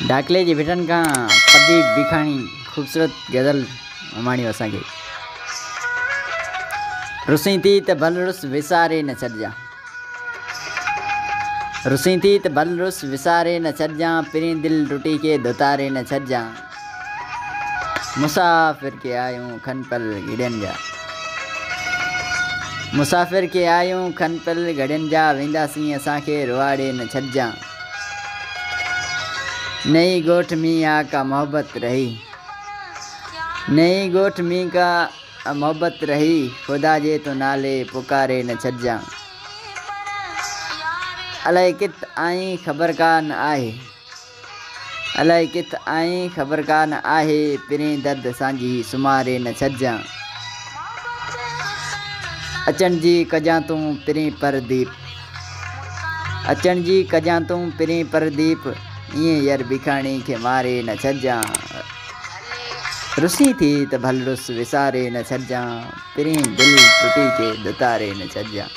डाकले जी भिटन का प्रदीप बिखाणी खूबसूरत गज़ल अमाणी असांखे। रुसी थी त भल रुस विसारे न छॾिजां, रुसी थी त भल रुस विसारे न छॾिजां, पिरी दिल टुटी के दुतारे न छॾिजां। मुसाफ़िर के आयूं खन पल घड़ियनि जा, मुसाफ़िर के आयूं खन पल घड़ियनि जा, वेंदासीं असांखे रुआड़े न छॾिजां। नई गोठ में आका मोहब्बत रही, नई गोठ में का मोहब्बत रही, खुदा जे तो नाले पुकारे न छॾिजां। अलाए कित आई ख़बर कान आहे, अलाए कित आई ख़बर कान आहे, पिरी दर्द सांझी सुमारे न छॾिजां। अचण जी कजां तूं पिरी परदीप, अचण जी कजां तूं पिरी परदीप, ईअं यार बिखाणी खे मारे न छॾिजां। रुसी थी त भल रुस विसारे न छॾिजां, पिरी दिल टुटी के दुतारे न छॾिजां।